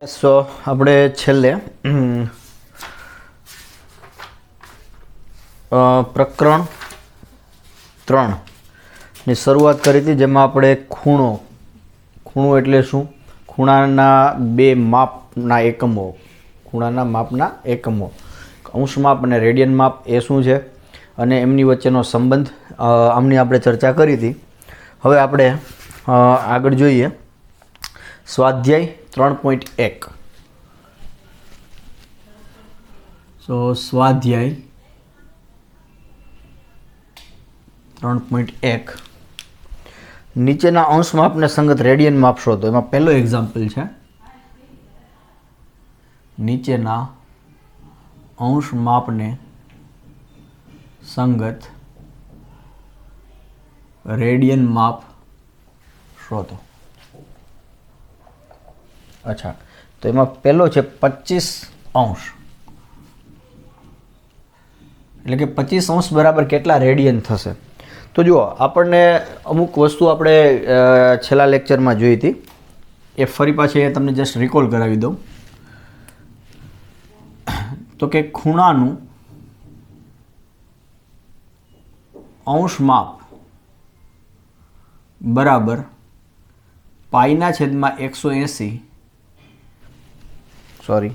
સો આપણે છેલ્લે પ્રકરણ 3ની શરૂઆત કરી હતી, જેમાં આપણે ખૂણો એટલે શું, ખૂણાના બે માપના એકમો, ખૂણાના માપના એકમો, અંશ માપ અને રેડિયન માપ એ શું છે અને એમની વચ્ચેનો સંબંધ, આમની આપણે ચર્ચા કરી હતી. હવે આપણે આગળ જોઈએ સ્વાધ્યાય 3.1. સ્વાધ્યાય 3.1 નીચેના અંશ માપને સંગત રેડિયન માપ શોધો. એમાં પહેલો એક્ઝામ્પલ છે નીચેના અંશ માપને સંગત રેડિયન માપ શોધો. અચ્છા, તો એમાં પહેલો છે 25 અંશ, એટલે કે 25 અંશ બરાબર કેટલા રેડિયન થશે. તો જુઓ, આપણને અમુક વસ્તુ આપણે છેલ્લા લેક્ચરમાં જોઈ હતી, એ ફરી પાછી તમને જસ્ટ રિકોલ કરાવી દઉં. તો કે ખૂણાનું અંશ માપ બરાબર પાઈના છેદમાં 180, સોરી,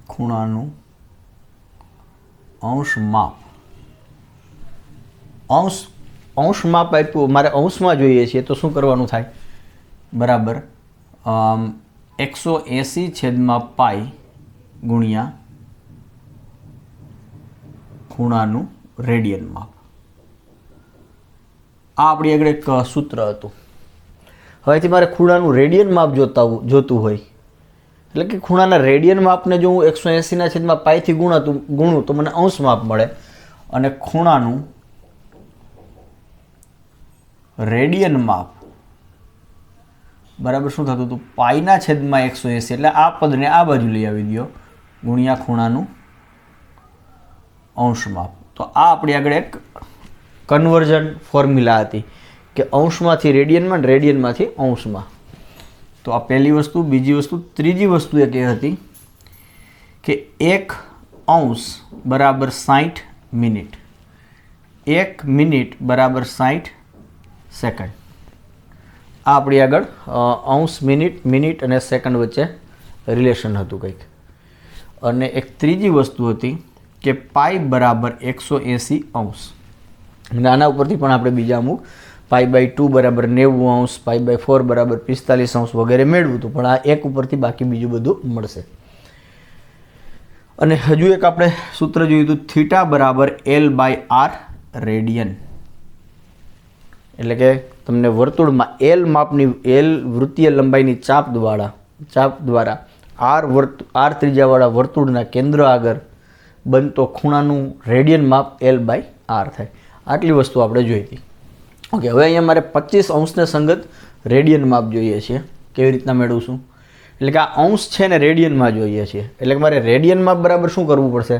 ખૂણાનું અંશ માપ, અંશ માપ આપ્યું, મારે અંશમાં જોઈએ છીએ, તો શું કરવાનું થાય, બરાબર 180 છેદમાં પાઈ ગુણ્યા ખૂણાનું રેડિયન માપ. આ આપણી આગળ એક સૂત્ર હતું. હવેથી મારે ખૂણાનું રેડિયન માપ જોતું હોય, એટલે કે ખૂણાના રેડિયન માપને જો હું 180 છેદમાં પાઈથી ગુણું તો મને અંશ માપ મળે, અને ખૂણાનું રેડિયન માપ બરાબર શું થતું હતું, પાઈના છેદમાં 180, એટલે આ પદને આ બાજુ લઈ આવી દો, ગુણ્યા ખૂણાનું અંશ માપ. તો આ આપણી આગળ એક કન્વર્ઝન ફોર્મ્યુલા હતી કે અંશમાંથી રેડિયનમાં, રેડિયનમાંથી અંશમાં. તો આ પહેલી વસ્તુ. બીજી વસ્તુ, ત્રીજી વસ્તુ એક એ હતી કે 1 અંશ બરાબર 60 મિનિટ, 1 મિનિટ બરાબર 60 સેકન્ડ. આ આપણી આગળ અંશ, મિનિટ અને સેકન્ડ વચ્ચે રિલેશન હતું કંઈક. અને એક ત્રીજી વસ્તુ હતી કે પાઈ બરાબર 180 અંશ. અને આના ઉપરથી પણ આપણે બીજા અમુક π/2 બરાબર 90 અંશ, π/4 બરાબર 45 અંશ વગેરે મેળવ્યું હતું, પણ આ એક ઉપરથી બાકી બીજું બધું મળશે. અને હજુ એક આપણે સૂત્ર જોયું હતું, થીટા બરાબર L/r રેડિયન, એટલે કે તમને વર્તુળમાં L માપની, L વૃત્તીય લંબાઈની ચાપ દ્વારા R ત્રિજ્યાવાળા વર્તુળના કેન્દ્ર આગળ બનતો ખૂણાનું રેડિયન માપ L/r થાય. આટલી વસ્તુ આપણે જોઈ હતી. ઓકે, હવે અહીંયા મારે 25 અંશને સંગત રેડિયન માપ જોઈએ છે. કેવી રીતના મેળવશું, એટલે કે આ અંશ છે ને રેડિયનમાં જોઈએ છીએ, એટલે કે મારે રેડિયન માપ બરાબર શું કરવું પડશે,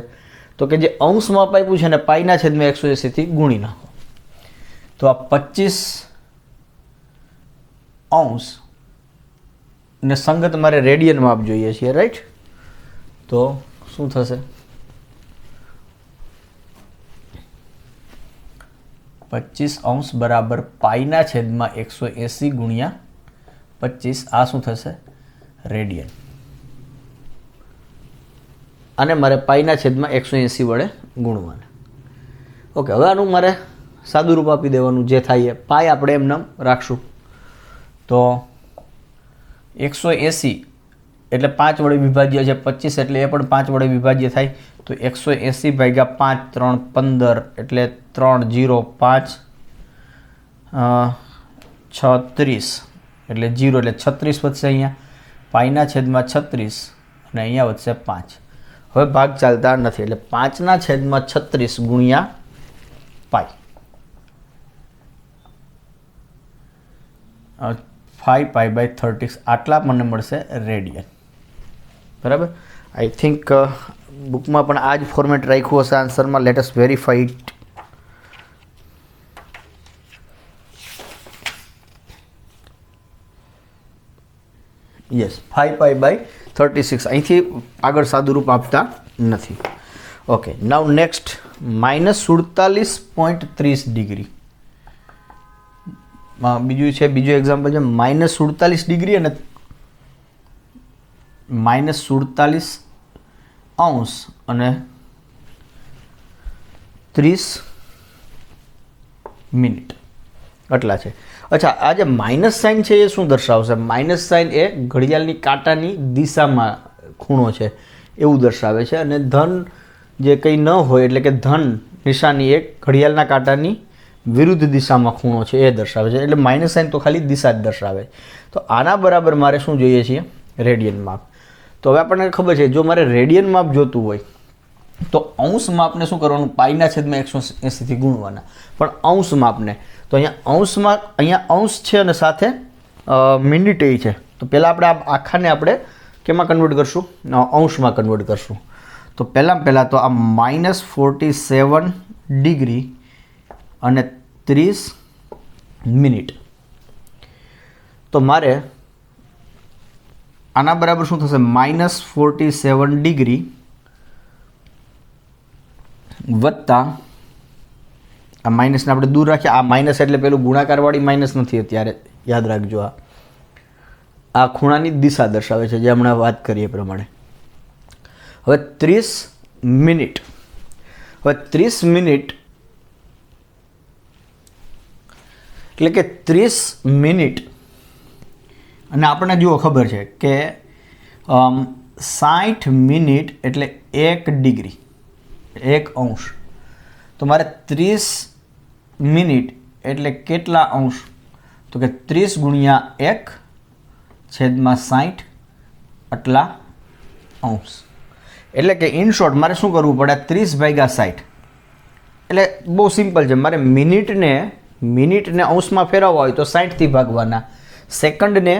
તો કે જે અંશ માપ આપ્યું છે ને પાઈના છેદમાં 180થી ગુણી નાખો. તો આ 25 અંશ ને સંગત મારે રેડિયન માપ જોઈએ છે, રાઈટ. તો શું થશે, 25 અંશ બરાબર પાઈના છેદમાં 180 ગુણ્યા 25. આ શું થશે, રેડિયન. અને મારે પાઈના છેદમાં 180 વડે ગુણવાના. ઓકે, હવે આનું મારે સાદું રૂપ આપી દેવાનું, જે થાય એ. પાઈ આપણે એમ નામ રાખશું. તો 180 એટલે 5 વડે વિભાજ્ય છે, 25 એટલે એ પણ 5 વડે વિભાજ્ય થાય. તો 180 ભાગ્યા 5, 3 15, એટલે 3 0 5 36, એટલે 0 એટલે 36 વધશે અહીંયા, પાઈના છેદમાં 36, અને અહીંયા વધશે 5. હવે ભાગ ચાલતા નથી, એટલે 5ના છેદમાં 36 ગુણ્યા પાઈ. 5π/30 આટલા મને મળશે રેડિયન. બરાબર. આઈ થિંક બુકમાં પણ આ જ ફોર્મેટ રાખ્યું હશે આન્સરમાં. Let us verify it. Yes, 5π/36. અહીંથી આગળ સાદું રૂપ આપતા નથી. ઓકે, નાવ નેક્સ્ટ -47.30 બીજું છે. બીજું એક્ઝામ્પલ છે -47 અને -47 અંશ અને 30 મિનિટ આટલા છે. અચ્છા, આ જે માઇનસ સાઇન છે એ શું દર્શાવશે? માઇનસ સાઇન એ ઘડિયાળની કાંટાની દિશામાં ખૂણો છે એવું દર્શાવે છે, અને ધન જે કંઈ ન હોય એટલે કે ધન નિશાની એ ઘડિયાળના કાંટાની વિરુદ્ધ દિશામાં ખૂણો છે એ દર્શાવે છે. એટલે માઇનસ સાઇન તો ખાલી દિશા જ દર્શાવે. તો આના બરાબર મારે શું જોઈએ છીએ? રેડિયન માપ. તો હવે આપણને ખબર છે, જો મારે રેડિયન માપ જોતું હોય તો અંશ માપને શું કરવાનું? પાઈના છેદમાં 180 થી ગુણવાના. પણ અંશ માપને તો અહીંયા અંશ છે અને સાથે મિનિટ એ છે. તો પહેલાં આપણે આ આખાને આપણે કેમાં કન્વર્ટ કરશું? અંશમાં કન્વર્ટ કરશું. તો પહેલાં તો આ -47 અને 30 મિનિટ. તો મારે આના બરાબર શું થશે? -47 વત્તા આ માઇનસને આપણે દૂર રાખીએ. આ માઇનસ એટલે પેલું ગુણાકારવાળી માઇનસ નથી અત્યારે, યાદ રાખજો. આ ખૂણાની દિશા દર્શાવે છે, જે હમણાં વાત કરીએ પ્રમાણે. હવે 30 મિનિટ. હવે 30 મિનિટ એટલે કે 30 મિનિટ અને આપણને જુઓ ખબર છે કે 60 મિનિટ એટલે 1 ડિગ્રી, 1 અંશ. તો મારે 30 મિનિટ એટલે કેટલા અંશ? તો કે 30 ગુણ્યા 1/60 આટલા અંશ. એટલે કે ઇન શોર્ટ મારે શું કરવું પડે? 30/60. એટલે બહુ સિમ્પલ છે. મારે મિનિટને અંશમાં ફેરવવા હોય તો 60થી ભાગવાના. સેકન્ડને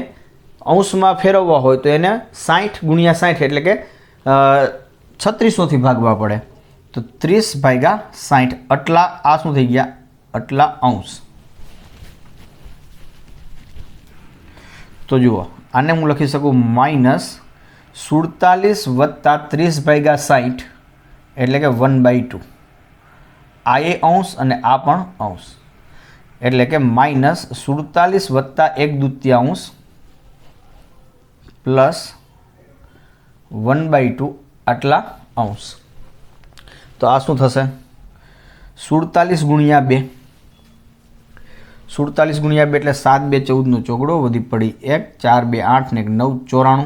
અંશમાં ફેરવવા હોય તો એને 60 ગુણ્યા 60 એટલે કે 3600થી ભાગવા પડે. તો 30/60 આટલા આ શું થઈ ગયા? આટલા અંશ. તો જુઓ, આને હું લખી શકું -47 વત્તા 30/60 એટલે કે 1/2. આ એ અંશ અને આ પણ અંશ. એટલે કે -47 વત્તા 1/2 પ્લસ 1/2 આટલા અંશ. તો આ શું થશે? 47 ગુણ્યા 2. 47 ગુણ્યા 2 એટલે 7 2 14 નો ચોગડો, વધી પડી 1, 4 2 8 ને 1 9 94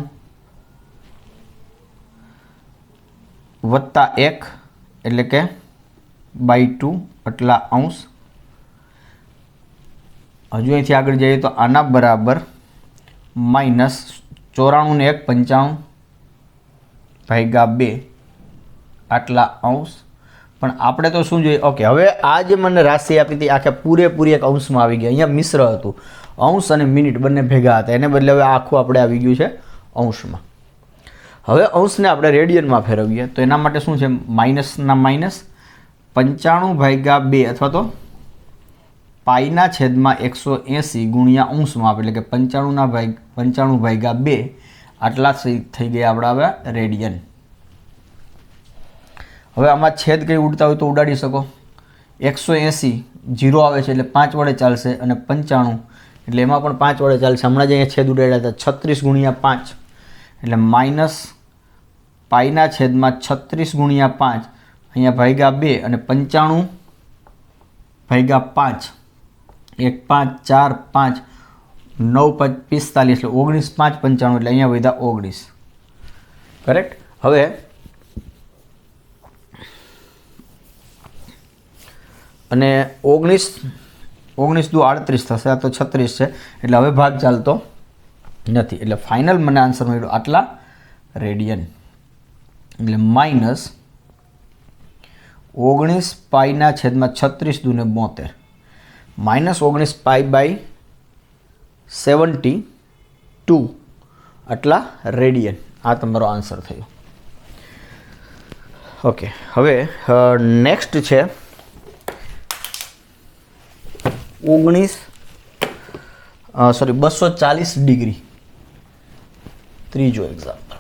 વત્તા 1 એટલે કે /2 આટલા અંશ. હજુ અહીંથી આગળ જઈએ તો આના બરાબર -94 ને 1 95/2 આટલા અંશ. પણ આપણે તો શું જોઈએ? ઓકે, હવે આ જે મને રાશિ આપી હતી આખે પૂરેપૂરી એક અંશમાં આવી ગઈ. અહીંયા મિશ્ર હતું, અંશ અને મિનિટ બંને ભેગા હતા. એને બદલે હવે આખું આપણે આવી ગયું છે અંશમાં. હવે અંશને આપણે રેડિયનમાં ફેરવીએ તો એના માટે શું છે? માઇનસના માઇનસ 95/2 અથવા તો પાઈના છેદમાં 180 ગુણ્યા અંશમાં આપે એટલે કે 95/2 આટલા થઈ ગયા આપણા હવે રેડિયન. હવે આમાં છેદ કંઈ ઉડતા હોય તો ઉડાડી શકો. 180 0 આવે છે એટલે 5 વડે ચાલશે, અને 95 એટલે એમાં પણ 5 વડે ચાલશે. હમણાં જ અહીંયા છેદ ઉડાડ્યા હતા. 36 ગુણ્યા 5 એટલે માઇનસ પાઈના છેદમાં 36 ગુણ્યા 5 અહીંયા ભાગ્યા 2 અને 95/5 1 5 4 5 9 5 45 એટલે 19 5 95 એટલે અહીંયા વધ્યા 19. કરેક્ટ. હવે અને 19 દુ 38 થશે. આ તો 36 છે એટલે હવે ભાગ ચાલતો નથી. એટલે ફાઇનલ મને આન્સર મળ્યો આટલા રેડિયન. એટલે -19 પાઈના છેદમાં 36 દુને 72 -19 પાઈ/70 2 આટલા રેડિયન. આ તમારો આન્સર થયો. ઓકે, હવે નેક્સ્ટ છે 240 ડિગ્રી. ત્રીજો એક્ઝામ્પલ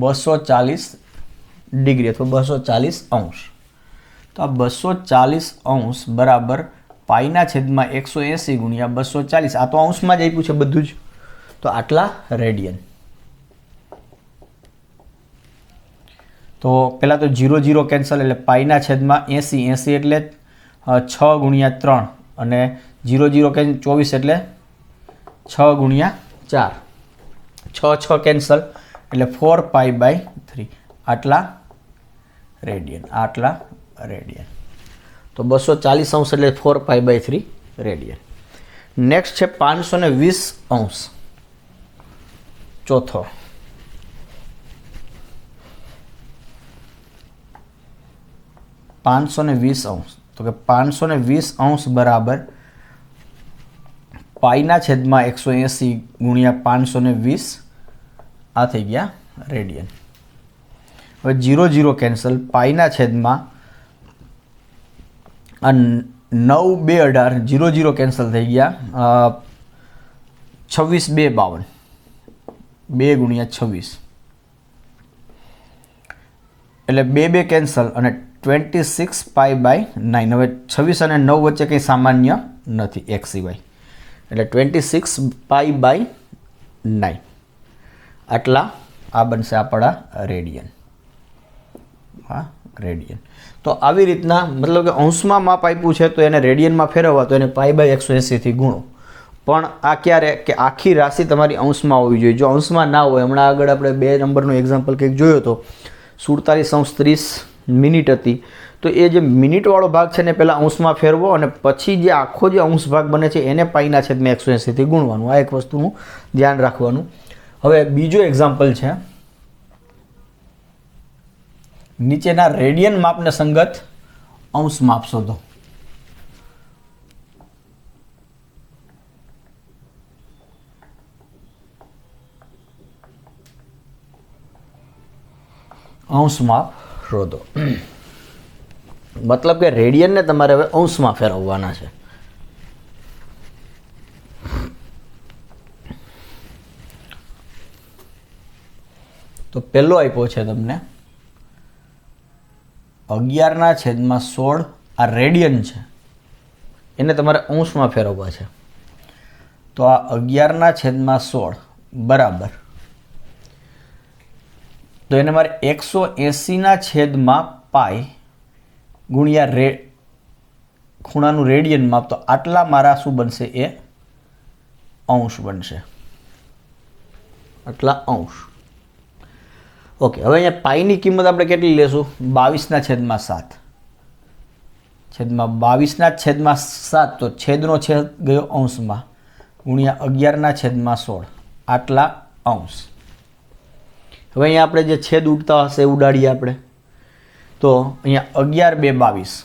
240 ડિગ્રી અથવા 240 અંશ. તો આ 240 અંશ બરાબર પાઈના છેદમાં 180 ગુણ્યા 240. આ તો અંશમાં જ આપ્યું છે બધું જ. તો આટલા રેડિયન. તો પહેલાં તો 0 0 કેન્સલ એટલે પાઈના છેદમાં 80 એટલે 6 ગુણ્યા 3 અને 0 0 24 એટલે 6 ગુણ્યા 4. 6 6 કેન્સલ એટલે 4π/3 આટલા રેડિયન. આટલા રેડિયન. તો 240 અંશ એટલે 4π/3 રેડિયન. નેક્સ્ટ છે 520 અંશ. ચોથો 520 અંશ. તો કે 520 અંશ બરાબર પાઈના છેદમાં 180 ગુણ્યા 520. આ થઈ ગયા રેડિયન. હવે 0 0 કેન્સલ. પાઈના છેદમાં 9 2 18 0 0 કેન્સલ થઈ ગયા 26 2 52 2 ગુણ્યા 26 એટલે 2 2 કેન્સલ અને 26π/9. હવે 26 અને 9 વચ્ચે કંઈ સામાન્ય નથી એક સિવાય એટલે 26π/9 આટલા આ બનશે આપણા રેડિયન. હા, રેડિયન. તો આવી રીતના મતલબ કે અંશમાં માપ આપ્યું છે તો એને રેડિયનમાં ફેરવવા તો એને π/180 થી ગુણો. પણ આ ક્યારે કે આખી રાશિ તમારી અંશમાં હોવી જોઈએ. જો અંશમાં ના હોય, હમણાં આગળ આપણે 2 નંબરનો એક્ઝામ્પલ કંઈક જોયો હતો 47 અંશ 30 મિનિટ હતી. તો એ જે મિનિટવાળો ભાગ છે ને પહેલાં અંશમાં ફેરવો અને પછી જે આખો જે અંશ ભાગ બને છે એને પાઈના છેદમાં 180 થી ગુણવાનું. આ એક વસ્તુનું ધ્યાન રાખવાનું. હવે બીજો એક્ઝામ્પલ છે નીચેના રેડિયન માપને સંગત અંશ માપ શોધો. અંશ માપ શોધો મતલબ કે રેડિયનને તમારે હવે અંશમાં ફેરવવાના છે. તો પહેલો આપ્યો છે તમને 11/16. આ રેડિયન છે, એને તમારે અંશમાં ફેરવવા છે. તો આ 11/16 બરાબર તો એને મારે 180/π ગુણ્યા ખૂણાનું રેડિયન માપ. તો આટલા મારા શું બનશે? એ અંશ બનશે. આટલા અંશ. ઓકે, હવે અહીંયા પાઈની કિંમત આપણે કેટલી લેશું? 22/7 છેદમાં 22/7. તો છેદનો છેદ ગયો અંશમાં ગુણ્યા 11/16 આટલા અંશ. હવે અહીંયા આપણે જે છેદ ઉડતા હશે એ ઉડાડીએ આપણે. તો અહીંયા 11 2 22.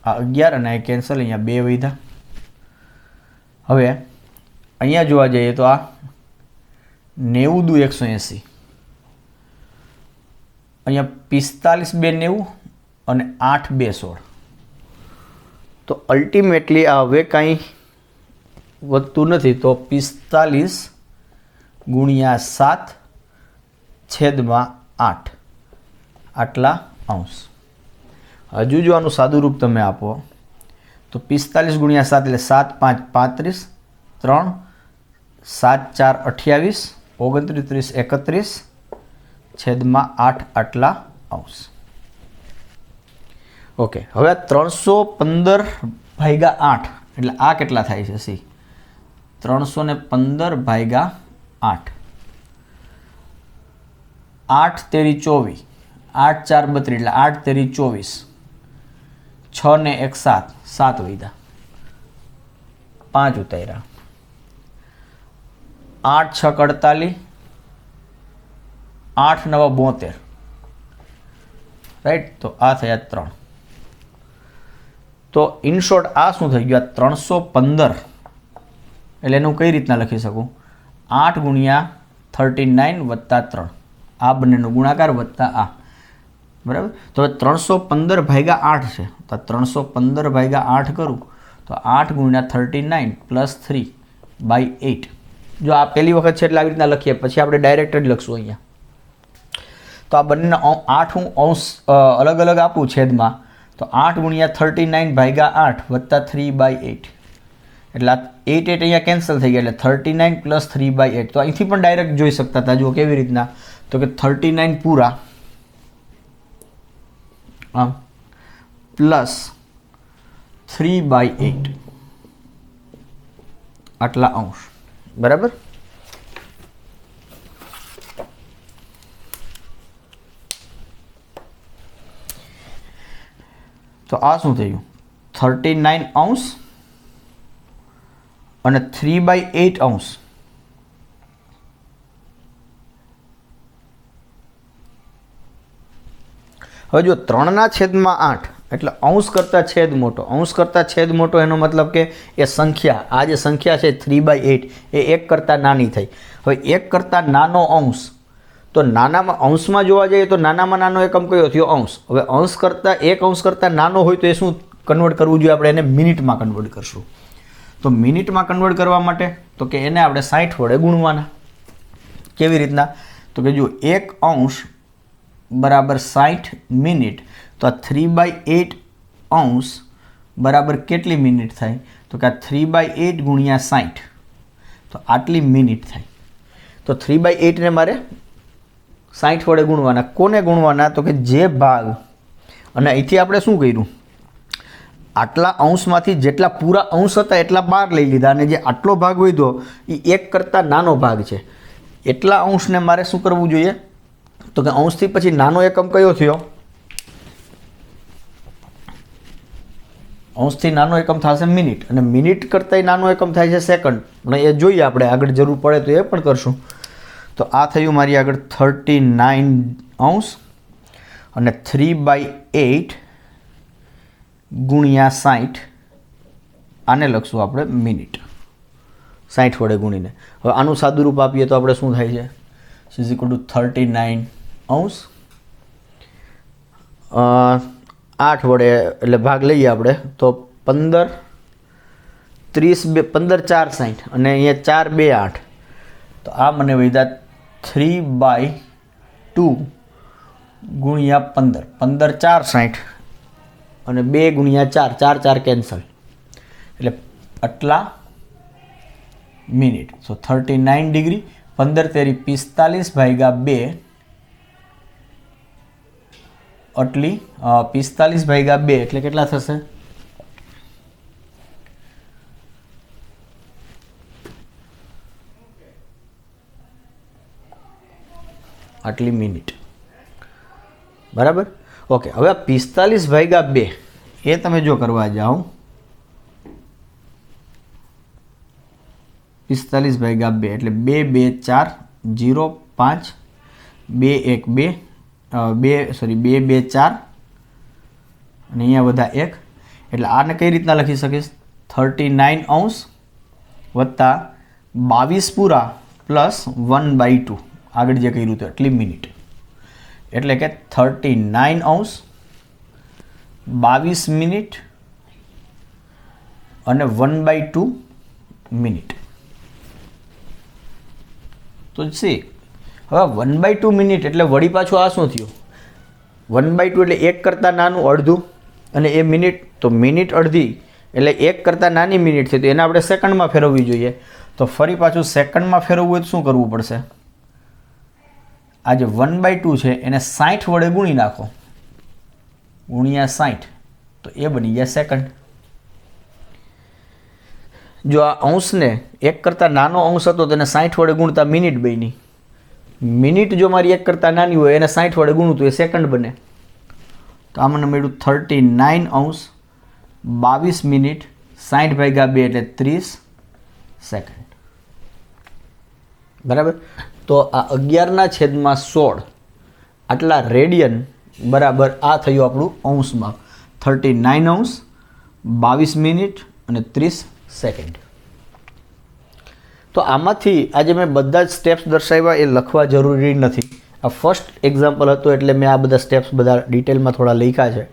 આ 11 અને આ કેન્સલ, અહીંયા 2 વધ્યા. હવે અહીંયા જોવા જઈએ તો આ 90 2 180. અહીંયા 45 2 90 અને 8 2 16. તો અલ્ટિમેટલી આ હવે કાંઈ વધતું નથી. તો 45 ગુણ્યા 7 છેદમાં 8 આટલા અંશ. હજુ જો આનું સાદું રૂપ તમે આપો તો 45 ગુણ્યા 7 એટલે 7 5 35 3 7 4 28 29 30 31 છેદમાં 8 આટલા અંશ. ઓકે, હવે 315/8 એટલે આ કેટલા થાય છે? સી 315/8 8 તેરી 24 8 4 32 એટલે 8 તેરી 24 6 ને 1 7 7 વધ્યા 5 ઉતાર્યા 8 6 48 8 9 72 રાઈટ. તો આ થયા 3. તો ઇન શોર્ટ આ શું થઈ ગયું? 315 એટલે એનું કઈ રીતના લખી શકું? 8 ગુણ્યા 39 વત્તા 3, આ બંનેનો ગુણાકાર વત્તા આ, બરાબર. તો હવે 315 ભાગ્યા 8 છે, તો 315 ભાગ્યા 8 કરું તો 8 ગુણ્યા 39 પ્લસ 3/8. જો આ પહેલી વખત છે એટલે આવી રીતના લખીએ, પછી આપણે ડાયરેક્ટ જ લખશું અહીંયા. તો આ બંનેના 8 હું અંશ અલગ અલગ આપું છેદમાં, તો 8 ગુણ્યા 39 ભાગ્યા 8 વત્તા 3/8, એટલે આ 8 અહીંયા કેન્સલ થઈ ગયા, એટલે 39 પ્લસ 3/8. તો અહીંથી પણ ડાયરેક્ટ જોઈ શકતા હતા. જુઓ કેવી રીતના, તો કે 39 પૂરા આમ પ્લસ 3/8 આટલા અંશ, બરાબર. તો આ શું થયું? 39 અંશ અને 3/8 અંશ. હવે જો 3ના છેદમાં 8 એટલે અંશ કરતાં છેદ મોટો. અંશ કરતાં છેદ મોટો એનો મતલબ કે એ સંખ્યા, આ જે સંખ્યા છે 3/8 એ 1 કરતાં નાની થઈ. હવે 1 કરતાં નાનો અંશ, તો નાનામાં અંશમાં જોવા જઈએ તો નાનામાં નાનો એકમ કયો થયો? અંશ. હવે અંશ કરતાં 1 અંશ કરતાં નાનો હોય તો એ શું કન્વર્ટ કરવું જોઈએ? આપણે એને મિનિટમાં કન્વર્ટ કરશું. તો મિનિટમાં કન્વર્ટ કરવા માટે તો કે એને આપણે 60 વડે ગુણવાના. કેવી રીતના? તો કે જો 1 અંશ બરાબર 60 મિનિટ, તો આ 3/8 અંશ બરાબર કેટલી મિનિટ થાય? તો કે આ 3/8 ગુણ્યા 60, તો આટલી મિનિટ થાય. તો 3/8 ને મારે 60 વડે ગુણવાના. કોને ગુણવાના? તો કે જે ભાગ, અને અહીંથી આપણે શું કર્યું? આટલા અંશમાંથી જેટલા પૂરા અંશ હતા એટલા બહાર લઈ લીધા, અને જે આટલો ભાગ વધ્યો એ 1 કરતાં નાનો ભાગ છે. એટલા અંશને મારે શું કરવું જોઈએ? તો કે અંશથી પછી નાનો એકમ કયો થયો? અંશથી નાનો એકમ થશે મિનિટ, અને મિનિટ કરતાંય નાનો એકમ થાય છે સેકન્ડ. અને એ જોઈએ આપણે આગળ જરૂર પડે તો એ પણ કરશું. તો આ થયું મારી આગળ 39 અંશ અને 3/8 ગુણ્યા 60, આને લખશું આપણે મિનિટ, 60 વડે ગુણીને. હવે આનું સાદું રૂપ આપીએ તો આપણે શું થાય છે? ઇઝ ઇક્વલ ટુ 39 અંશ 8 વડે એટલે ભાગ લઈએ આપણે તો 15 30 15 4 60, અને અહીંયા 4 2 8, તો આ મને વધ્યા 3/2 ગુણ્યા 15, 15 4 60 અને 2 ગુણ્યા 4, 4 4 કેન્સલ, એટલે આટલા મિનિટ. સો 39 ડિગ્રી, 15 તેરી 45 ભાગ્યા 2, આટલી 45 ભાગ્યા 2 એટલે કેટલા થશે? આટલી મિનિટ, બરાબર. ઓકે, હવે 45 ભાગ્યા 2 એ તમે જો કરવા જાઓ, 45 ભાગ્યા 2 એટલે 2 2 4 0 5 2 1 2 2 2 4 અને અહીંયા બધા 1, એટલે આને કઈ રીતના લખી શકીશ? 39 અંશ વત્તા 22 પૂરા પ્લસ 1/2, આગળ જે કર્યું હતું એટલી મિનિટ, એટલે કે 39 અંશ 22 મિનિટ અને 1/2 મિનિટ. તો સી હવે 1/2 મિનિટ એટલે વળી પાછું આ શું થયું? 1/2 એટલે 1 કરતાં નાનું અડધું, અને એ મિનિટ, તો મિનિટ અડધી એટલે 1 કરતાં નાની મિનિટ છે, તો એને આપણે સેકન્ડમાં ફેરવવી જોઈએ. તો ફરી પાછું સેકન્ડમાં ફેરવવું હોય તો શું કરવું પડશે? આ જે 1/2 છે એને 60 વડે ગુણી નાખો, ગુણ્યા 60, તો એ બની ગયા સેકન્ડ. જો આ અંશને 1 કરતાં નાનો અંશ હતો તેને 60 વડે ગુણતા મિનિટ બની. મિનિટ જો મારી 1 કરતાં નાની હોય એને 60 વડે ગુણું તો એ સેકન્ડ બને. તો આ મને મળ્યું 39 અંશ 22 મિનિટ 60 ભાગ્યા 2 એટલે 30 સેકન્ડ, બરાબર. તો આ 11/16 આટલા રેડિયન બરાબર આ થયું આપણું અંશમાં 39 અંશ 22 મિનિટ અને 30 સેકન્ડ. તો આમાંથી આજે મેં બધા જ સ્ટેપ્સ દર્શાવ્યા એ લખવા જરૂરી નથી. આ ફર્સ્ટ એક્ઝામ્પલ હતું એટલે મેં આ બધા સ્ટેપ્સ બધા ડિટેલમાં થોડા લખ્યા છે,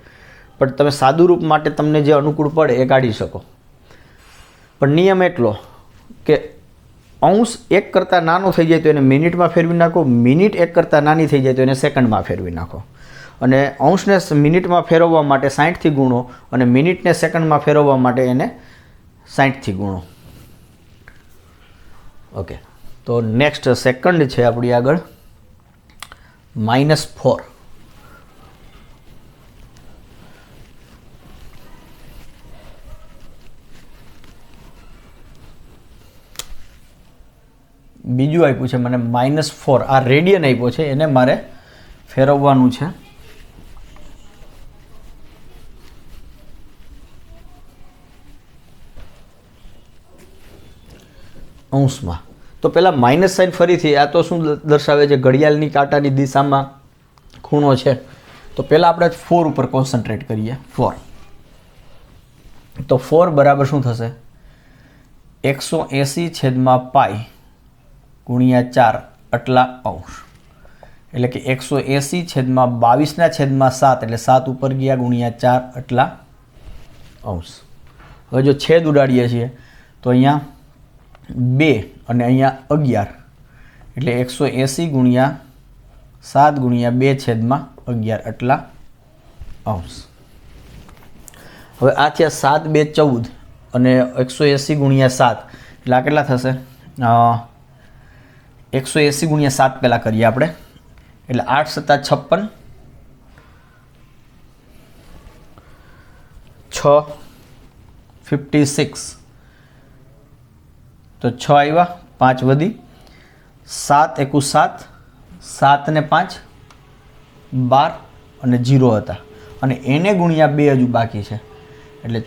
પણ તમે સાદું રૂપ માટે તમને જે અનુકૂળ પડે એ કાઢી શકો. પણ નિયમ એટલો કે અંશ 1 કરતાં નાનો થઈ જાય તો એને મિનિટમાં ફેરવી નાખો, મિનિટ 1 કરતાં નાની થઈ જાય તો એને સેકન્ડમાં ફેરવી નાખો. અને અંશને મિનિટમાં ફેરવવા માટે 60થી ગુણો અને મિનિટને સેકન્ડમાં ફેરવવા માટે એને 60થી ગુણો. ઓકે, તો નેક્સ્ટ સેકન્ડ છે આપણી આગળ -4. બીજું આપ્યું છે મને -4. આ રેડિયન આપ્યો છે, એને મારે ફેરવવાનું છે. અંશમાં. તો પહેલાં માઇનસ સાઇન ફરીથી આ તો શું દર્શાવે છે? ઘડિયાળની કાંટાની દિશામાં ખૂણો છે. તો પહેલાં આપણે 4 ઉપર કોન્સન્ટ્રેટ કરીએ. 4. તો 4 બરાબર શું થશે? 180/π ગુણ્યા 4 આટલા અંશ. એટલે કે 180/22/7 એટલે 7 ઉપર ગયા ગુણ્યા 4 આટલા અંશ. હવે જો છેદ ઉડાડીએ છીએ તો અહીંયા 2 અને અહીંયા 11 એટલે 180 ગુણ્યા 7 ગુણ્યા 2/11 આટલા અંશ. હવે આ થયા 7 2 14 અને 180 ગુણ્યા 7 એટલે આ કેટલા થશે? 180 ગુણ્યા 7 પહેલાં કરીએ આપણે, એટલે 8 + 56 6 56. તો 6 આવ્યા, 5 વધી, 7 × 7 7 ને 5 12 અને 0 હતા અને એને ગુણ્યા 2 હજુ બાકી છે એટલે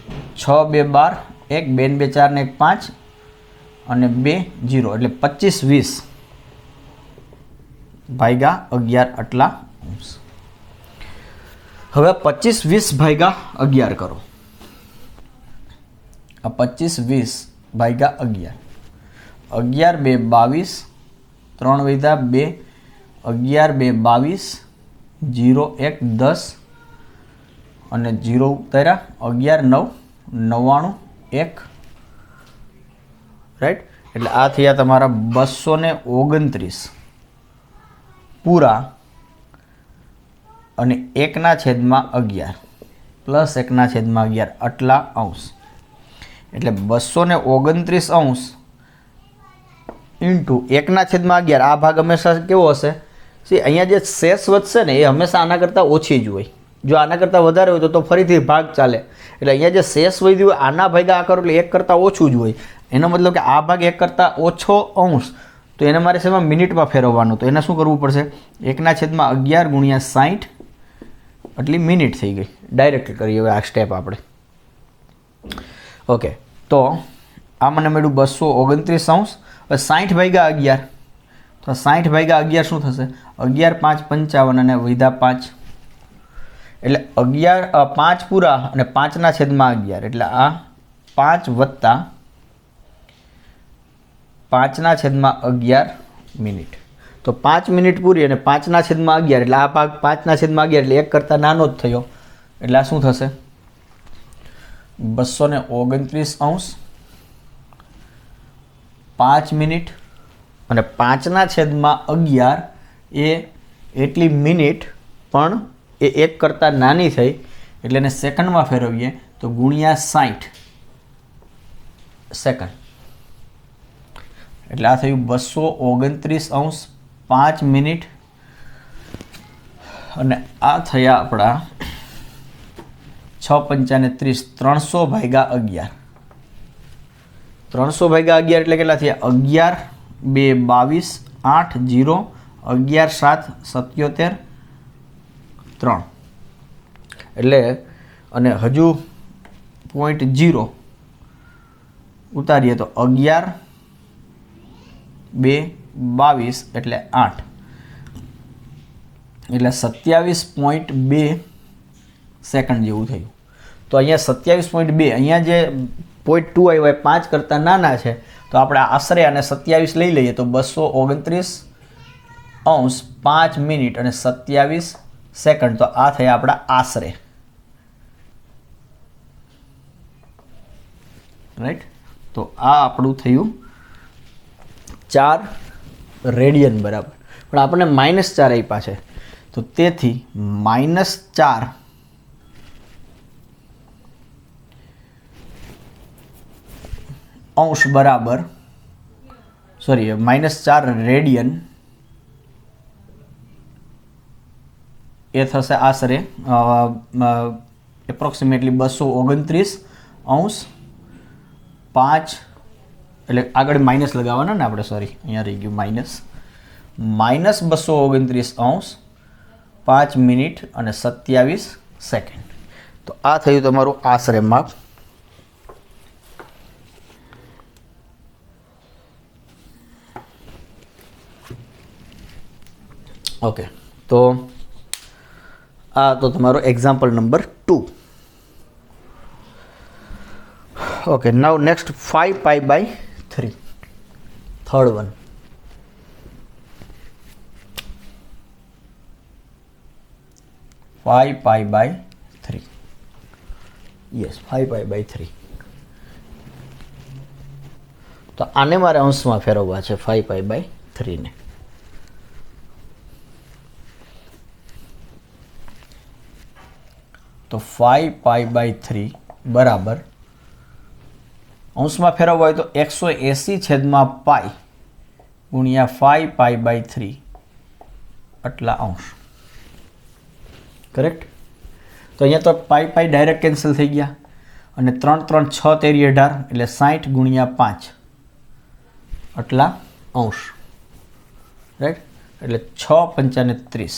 6 2 12 1 2 2 4 ને 1 5 અને 2 0 એટલે 25 20/11 આટલા અંશ. હવે 25 20/11 કરો. આ 25 20/11 11 2 22 3 વધ્યા 2 11 2 22 0 1 10 અને 0 ઉતાર્યા 11 9 99 1 રાઈટ. એટલે આ થયા તમારા 229 પૂરા અને 1/11 પ્લસ 1/11 આટલા અંશ. એટલે 229 અંશ ઇન્ટુ 1/11. આ ભાગ હંમેશા કેવો હશે? અહીંયા જે શેષ વધશે ને એ હંમેશા આના કરતાં ઓછી જ હોય. જો આના કરતાં વધારે હોય તો ફરીથી ભાગ ચાલે. એટલે અહીંયા જે શેષ વધ્યું હોય આના ભાગ્યા આ કરો એટલે 1 કરતાં ઓછું જ હોય. એનો મતલબ કે આ ભાગ 1 કરતાં ઓછો અંશ, તો એને મારે શેમાં મિનિટમાં ફેરવવાનું. તો એને શું કરવું પડશે? 1/11 ગુણ્યા 60 એટલી મિનિટ થઈ ગઈ. ડાયરેક્ટ કરીએ હવે આ સ્ટેપ આપણે. ઓકે, તો આ મને મળ્યું 229 અંશ. હવે 60/11 તો 60/11 શું થશે? 11 5 55 અને વધ્યા 5 એટલે 11 5 પૂરા અને 5/11 એટલે આ 5 વત્તા 5/11 મિનિટ. તો 5 મિનિટ પૂરી અને 5/11 એટલે આ ભાગ 5/11 એટલે 1 કરતાં નાનો જ થયો. એટલે આ શું થશે? 229 અંશ 5 મિનિટ અને 5/11 એ એટલી મિનિટ પણ એ 1 કરતાં નાની થઈ એટલે એને સેકન્ડમાં ફેરવીએ તો ગુણ્યા 60 સેકન્ડ. એટલે આ થયું 229 અંશ 5 મિનિટ અને આ થયા આપણા 6 × 5 = 30 300/11. 300/11 એટલે કેટલા થયા? 11 2 22 8 0 11 7 77 3 એટલે અને હજુ 0.0 ઉતારીએ તો 11 2 22 એટલે 8 એટલે 27.2 સેકન્ડ જેવું થયું. તો તો અહીંયા 27.2, અહીંયા જે 0.2 આવ્યો એ 5 કરતાં નાના છે, તો આપણે આશરે અને 27 લઈ લઈએ તો 229 અંશ 5 મિનિટ અને 27 સેકન્ડ. તો આ થયા આપણા આશરે, રાઈટ. તો આ આપણું થયું 4 રેડિયન બરાબર. પણ આપણને -4 આપ્યા છે, તો તેથી -4 અંશ બરાબર, સોરી, -4 રેડિયન એ થશે આશરે એપ્રોક્સિમેટલી 229 અંશ 5, એટલે આગળ માઇનસ લગાવવાના ને આપણે, સોરી અહીંયા રહી ગયું -229 અંશ 5 મિનિટ અને 27 સેકન્ડ. તો આ થયું તમારું આશરે માપ. ઓકે, તો આ તો તમારો example number 2. Okay, now next 5π/3, third one. Five pi by 3, yes 5π/3. तो आने मारे अंश में फेरववा है 5π/3 ने. तो 5π/3 बराबर अंश में फेरववा तो 180/π गुणिया 5π/3 आटला अंश. करेक्ट. तो अँ तो पाई डायरेक्ट कैंसल थी गया और 3 3 6 तेरी 18 एटले 60 गुणिया 5 आटला अंश, राइट. एटले 6 पंचा 30,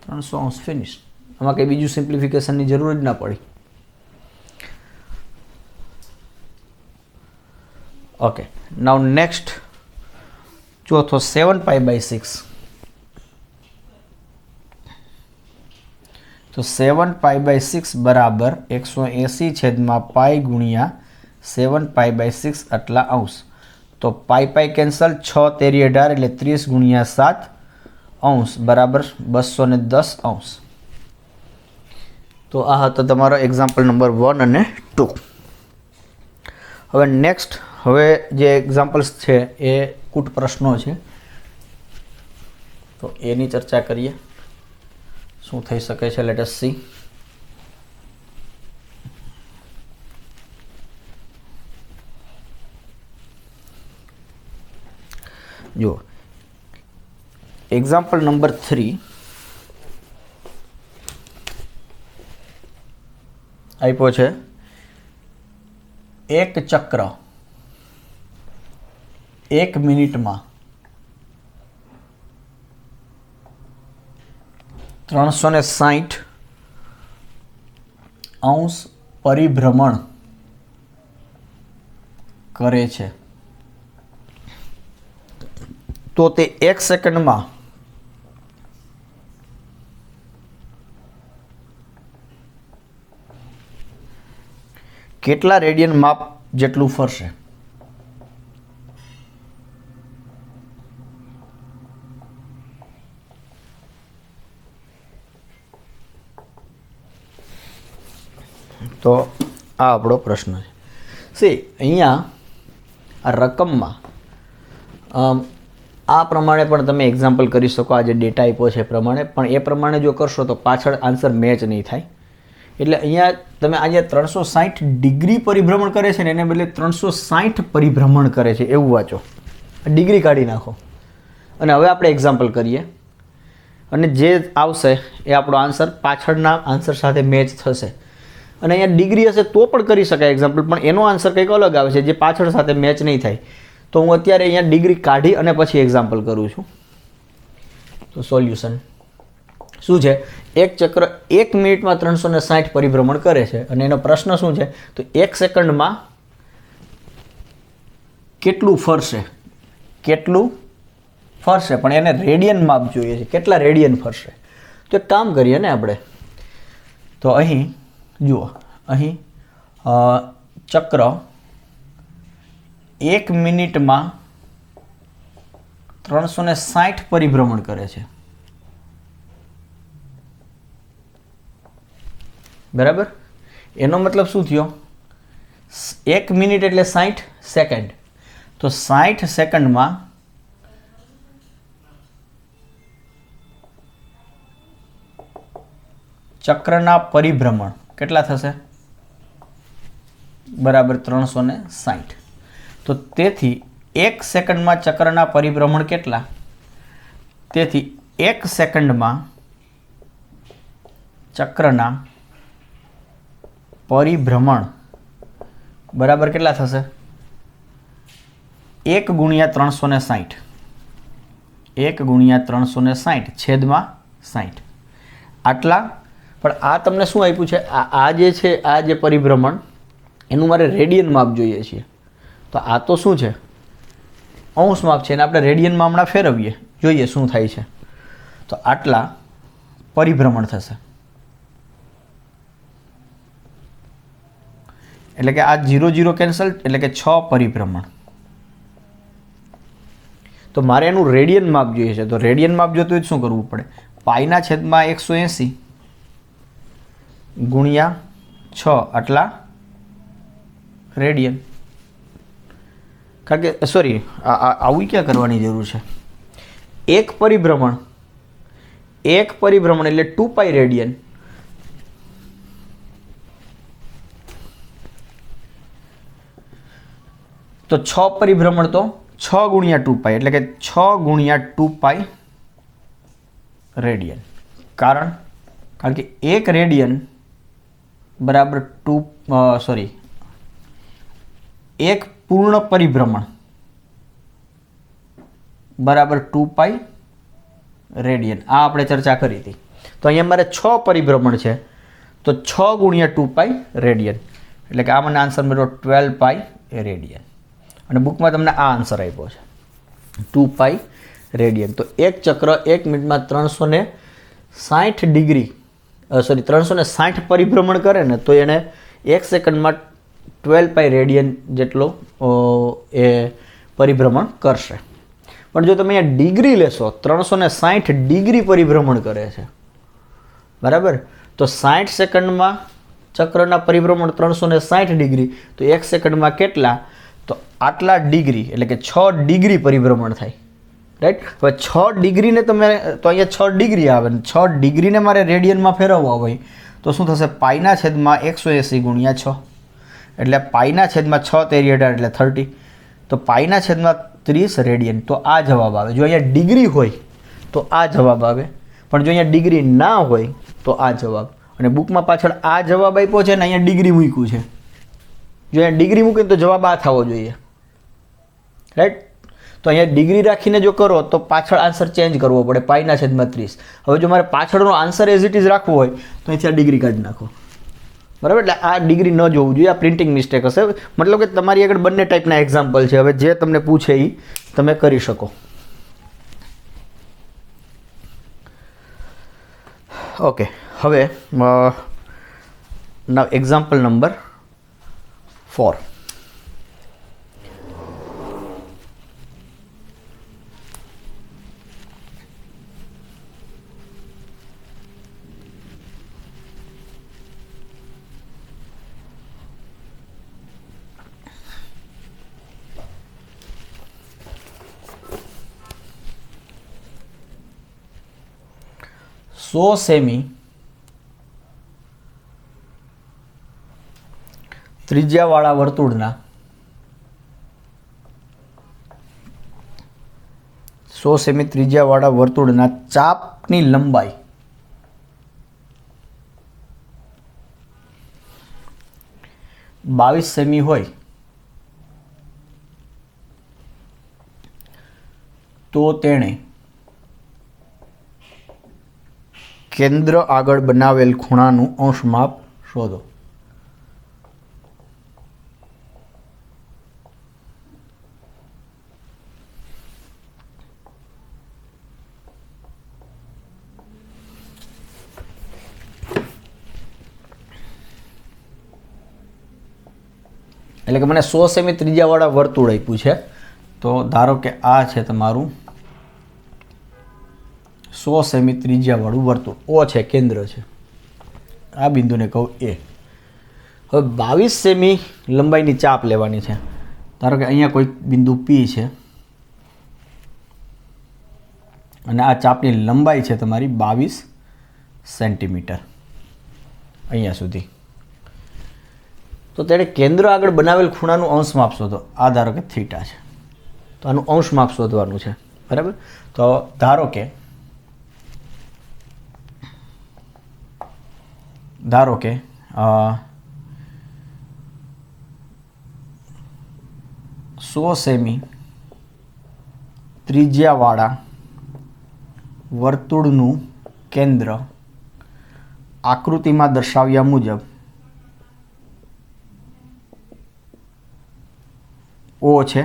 300 अंश फिनिश. आमां कई बीजू सिम्प्लिफिकेशन की जरूर ज ना पड़ी. ओके, नाउ नेक्स्ट चौथो 7π/6. तो 7π/6 बराबर 180/π गुणिया 7π/6 आटला अंश. तो पाई कैंसल, 6 तेरी 18 एटले 30 गुणिया 7 अंश बराबर 210 अंश. तो आ हतो तमारो एक्जाम्पल नंबर 1 અને 2. હવે नेक्स्ट, હવે જે એક્ઝામ્પલ્સ છે એ કુટ પ્રશ્નો છે, તો એની ચર્ચા કરીએ. શું થઈ શકે છે, લેટ અસ સી. જો એક્ઝામ્પલ નંબર 3 આપ્યો છે. એક ચક્ર 1 મિનિટમાં 360 અંશ પરિભ્રમણ કરે છે. તો તે 1 સેકન્ડમાં કેટલા રેડિયન માપ જેટલું ફરશે? તો આ આપણો પ્રશ્ન છે. સી અહીંયા આ રકમમાં આ પ્રમાણે પણ તમે એક્ઝામ્પલ કરી શકો. આ જે ડેટા આપ્યો છે એ પ્રમાણે, પણ એ પ્રમાણે જો કરશો તો પાછળ આન્સર મેચ નહીં થાય. એટલે અહીંયા તમે આજે 360 ડિગ્રી પરિભ્રમણ કરે છે ને એને બદલે 360 પરિભ્રમણ કરે છે એવું વાંચો, ડિગ્રી કાઢી નાખો. અને હવે આપણે એક્ઝામ્પલ કરીએ અને જે આવશે એ આપણો આન્સર પાછળના આન્સર સાથે મેચ થશે. અને અહીંયા ડિગ્રી હશે તો પણ કરી શકાય એક્ઝામ્પલ, પણ એનો આન્સર કંઈક અલગ આવે છે જે પાછળ સાથે મેચ નહીં થાય. તો હું અત્યારે અહીંયા ડિગ્રી કાઢી અને પછી એક્ઝામ્પલ કરું છું. તો સોલ્યુશન શું છે? એક ચક્ર 1 મિનિટમાં 360 પરિભ્રમણ કરે છે અને એનો પ્રશ્ન શું છે? તો 1 સેકન્ડમાં કેટલું ફરશે, કેટલું ફરશે, પણ એને રેડિયન માપ જોઈએ છે, કેટલા રેડિયન ફરશે. તો એક કામ કરીએ ને આપણે, તો અહીં જુઓ અહીં ચક્ર 1 મિનિટમાં 360 પરિભ્રમણ કરે છે, બરાબર. એનો મતલબ શું થયો? 1 મિનિટ એટલે 60 સેકન્ડ. તો 60 સેકન્ડમાં ચક્રના પરિભ્રમણ કેટલા થશે? બરાબર 360. તો તેથી 1 સેકન્ડમાં ચક્રના પરિભ્રમણ કેટલા? તેથી 1 સેકન્ડમાં ચક્રના પરિભ્રમણ બરાબર કેટલા થશે? 1 ગુણ્યા 360. 1 ગુણ્યા 360 છેદમાં 60 આટલા. પણ આ તમને શું આપ્યું છે? આ જે છે, આ જે પરિભ્રમણ એનું મારે રેડિયન માપ જોઈએ છે. તો આ તો શું છે? અંશ માપ છે, અને આપણે રેડિયનમાં હમણાં ફેરવીએ, જોઈએ શું થાય છે. તો આટલા પરિભ્રમણ થશે. એટલે કે આ 0 0 કેન્સલ, એટલે કે 6 પરિભ્રમણ. તો મારે એનું રેડિયન માપ જોઈએ છે. તો રેડિયન માપ જોતું હોય તો શું કરવું પડે? પાઈના છેદમાં 180 ગુણ્યા 6 આટલા રેડિયન. કારણ કે સોરી, આવું ક્યાં કરવાની જરૂર છે? એક પરિભ્રમણ એટલે 2 પાઈ રેડિયન. તો 6 પરિભ્રમણ તો 6 ગુણ્યા 2 પાઈ, એટલે કે 6 ગુણ્યા 2 પાઈ રેડિયન. કારણ કે 1 રેડિયન બરાબર 1 પૂર્ણ પરિભ્રમણ બરાબર 2 પાઈ રેડિયન. આ આપણે ચર્ચા કરી હતી. તો અહીંયા મારે 6 પરિભ્રમણ છે, તો 6 ગુણ્યા 2 પાઈ રેડિયન, એટલે કે આ મને આન્સર મળ્યો 12 પાઈ રેડિયન. અને બુકમાં તમને આ આન્સર આપ્યો છે 2 પાઈ રેડિયન. તો એક ચક્ર 1 મિનિટમાં 360 ડિગ્રી 360 પરિભ્રમણ કરે ને, તો એને 1 સેકન્ડમાં 12 પાઈ રેડિયન જેટલો એ પરિભ્રમણ કરશે. પણ જો તમે અહીંયા ડિગ્રી લેશો, 360 ડિગ્રી પરિભ્રમણ કરે છે, બરાબર. તો 60 સેકન્ડમાં ચક્રના પરિભ્રમણ 360 ડિગ્રી, તો 1 સેકન્ડમાં કેટલા? તો આટલા ડિગ્રી, એટલે કે 6 ડિગ્રી પરિભ્રમણ થાય, રાઈટ. હવે 6 ડિગ્રીને તમે, તો અહીંયા 6 ડિગ્રી આવે ને 6 ડિગ્રીને મારે રેડિયનમાં ફેરવવા હોય તો શું થશે? પાઈના છેદમાં 180 ગુણ્યા 6, એટલે પાઈના છેદમાં 6 તેરી 18 એટલે 30. તો પાઈના છેદમાં 30 રેડિયન. તો આ જવાબ આવે. જો અહીંયા ડિગ્રી હોય તો આ જવાબ આવે, પણ જો અહીંયા ડિગ્રી ના હોય તો આ જવાબ. અને બુકમાં પાછળ આ જવાબ આપ્યો છે ને અહીંયા ડિગ્રી મૂક્યું છે. જો અહીંયા ડિગ્રી મૂકીને તો જવાબ આ થવો જોઈએ, રાઈટ. તો અહીંયા ડિગ્રી રાખીને જો કરો તો પાછળ આન્સર ચેન્જ કરવો પડે, પાઈના છેદમાં 30. હવે જો મારે પાછળનો આન્સર એઝ ઇટ ઇઝ રાખવો હોય તો અહીંથી આ ડિગ્રી કાઢી નાખો, બરાબર. એટલે આ ડિગ્રી ન જોવું જોઈએ, આ પ્રિન્ટિંગ મિસ્ટેક હશે. મતલબ કે તમારી આગળ બંને ટાઈપના એક્ઝામ્પલ છે. હવે જે તમને પૂછે એ તમે કરી શકો. ઓકે, હવે એક્ઝામ્પલ નંબર 4. સો સેમી ત્રિજ્યાવાળા વર્તુળના 100 સેમી ત્રિજ્યાવાળા વર્તુળના ચાપની લંબાઈ 22 સેમી હોય તો તેણે કેન્દ્ર આગળ બનાવેલ ખૂણાનું અંશ માપ શોધો. એટલે કે મને 100 સેમી ત્રિજ્યાવાળા વર્તુળ આપ્યું છે. તો ધારો કે આ છે તમારું 100 સેમી ત્રિજ્યાવાળું વર્તુળ. ઓ છે કેન્દ્ર છે, આ બિંદુને કહું એ. હવે 22 સેમી લંબાઈની ચાપ લેવાની છે. ધારો કે અહીંયા કોઈ બિંદુ પી છે અને આ ચાપની લંબાઈ છે તમારી 22 સેન્ટીમીટર અહીંયા સુધી. તો તેણે કેન્દ્ર આગળ બનાવેલ ખૂણાનું અંશ માપ શોધો. આ ધારો કે થીટા છે, તો આનું અંશ માપ શોધવાનું છે, બરાબર. તો ધારો કે 100 સેમી ત્રિજ્યાવાળા વર્તુળનું કેન્દ્ર આકૃતિમાં દર્શાવ્યા મુજબ O છે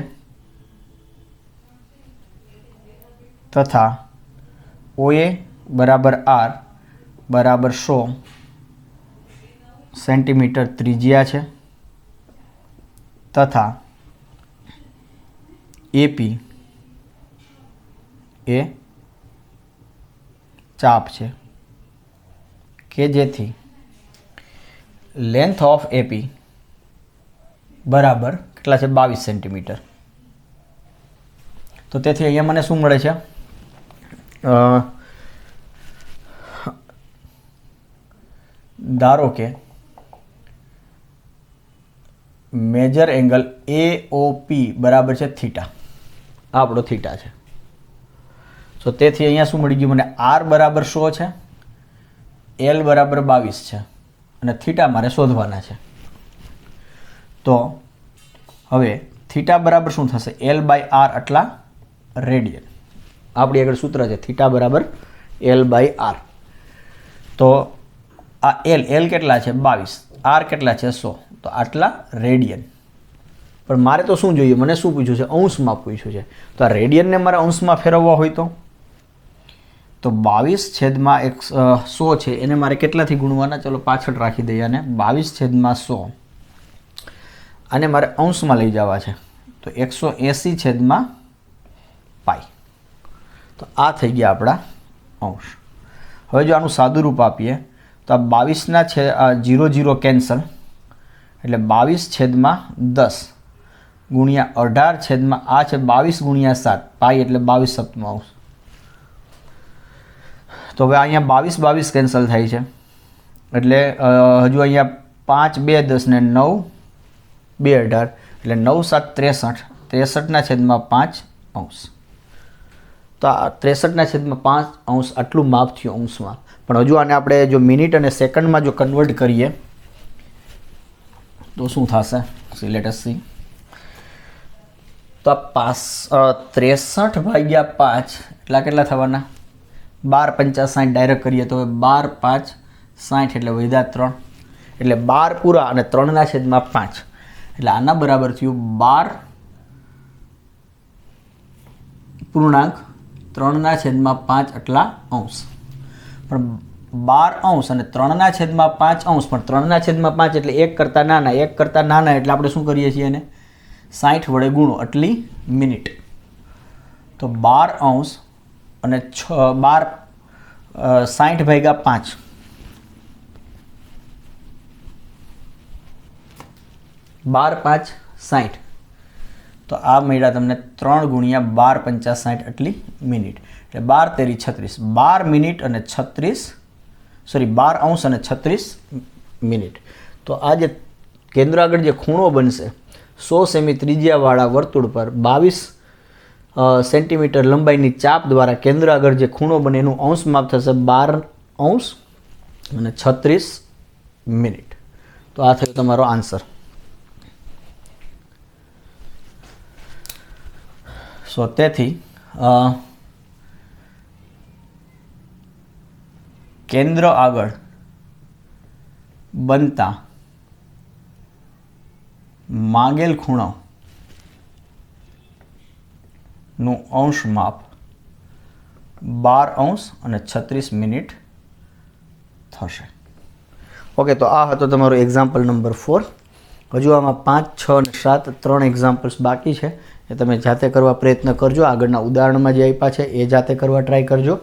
તથા OA બરાબર R બરાબર 100 સેન્ટીમીટર ત્રિજ્યા છે તથા AP એ ચાપ છે કે જેથી લેન્થ ઓફ AP બરાબર કેટલા છે 22 સેન્ટીમીટર. તો તેથી અહીંયા મને શું મળે છે, ધારો કે મેજર એંગલ AOP બરાબર છે થીટા. આ આપણો થીટા છે. તો તેથી અહીંયા શું મળી ગયું મને, R બરાબર 100 છે, L બરાબર 22 છે અને થીટા મારે શોધવાના છે. તો હવે થીટા બરાબર શું થશે, L/R આટલા રેડિયન. આપણી આગળ સૂત્ર છે થીટા બરાબર L/R. તો આ L કેટલા છે 22, R કેટલા છે 100, તો આટલા રેડિયન. પણ મારે તો શું જોઈએ, મને શું પૂછ્યું છે, અંશમાં પૂછ્યું છે. તો આ રેડિયનને મારે અંશમાં ફેરવવા હોય તો 22/100 છે એને મારે કેટલાથી ગુણવાના, ચલો પાછળ રાખી દઈએ અને 22/100 આને મારે અંશમાં લઈ જવા છે તો 180/π. તો આ થઈ ગયા આપણા અંશ. હવે જો આનું સાદું રૂપ આપીએ તો આ 22ના છે 0 કેન્સલ એટલે 22/10 ગુણ્યા 18 આ છે 22 ગુણ્યા 7 પાઈ એટલે 22/7. તો હવે અહીંયા 22 કેન્સલ થાય છે એટલે હજુ અહીંયા 5 2 10 ને 9 2 18 એટલે 9 7 63 63/5 અંશ. તો આ 63/5 અંશ આટલું માપ થયું અંશમાં. પણ હજુ આને આપણે જો મિનિટ અને સેકન્ડમાં જો કન્વર્ટ કરીએ તો શું થશે, લેટ અસ સી. તો આ 63/5 એટલા કેટલા થવાના, 12 × 5 = 60 ડાયરેક્ટ કરીએ તો 12 5 60 એટલે વધ્યા 3 એટલે 12 પૂરા અને 3/5 એટલે આના બરાબર થયું 12.3/5 આટલા અંશ. પણ 12 અંશ અને 3/5 અંશ, પણ 3/5 એટલે 1 કરતાં નાના, 1 કરતાં નાના એટલે આપણે શું કરીએ છીએ એને 60 વડે ગુણો આટલી મિનિટ. તો 12 અંશ અને 60/5 12 5 60 તો આ મળ્યા તમને 3 ગુણ્યા 12 × 60 આટલી મિનિટ એટલે 12 તેરી 36 12 મિનિટ અને 12 અંશ અને 36 મિનિટ. તો આ જે કેન્દ્ર આગળ જે ખૂણો બનશે 100 સેમી ત્રિજ્યાવાળા વર્તુળ પર 22 સેન્ટીમીટર લંબાઈની ચાપ દ્વારા કેન્દ્ર આગળ જે ખૂણો બને એનું અંશ માપ થશે 12 અંશ અને 36 મિનિટ. તો આ થયો તમારો આન્સર. સો તેથી કેન્દ્ર આગળ બનતા માંગેલ ખૂણોનું અંશ માપ 12 અંશ અને 36 મિનિટ થશે. ઓકે, તો આ હતો તમારો એક્ઝામ્પલ નંબર 4. હજુ આમાં 5, 6 અને 7 3 એક્ઝામ્પલ્સ બાકી છે. એ તમે જાતે કરવા પ્રયત્ન કરજો. આગળના ઉદાહરણમાં જે આપ્યા છે એ જાતે કરવા ટ્રાય કરજો.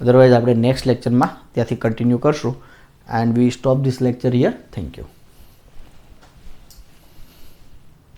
અદરવાઇઝ આપણે નેક્સ્ટ લેક્ચરમાં ત્યાંથી કન્ટિન્યુ કરશું. And we stop this lecture here. Thank you.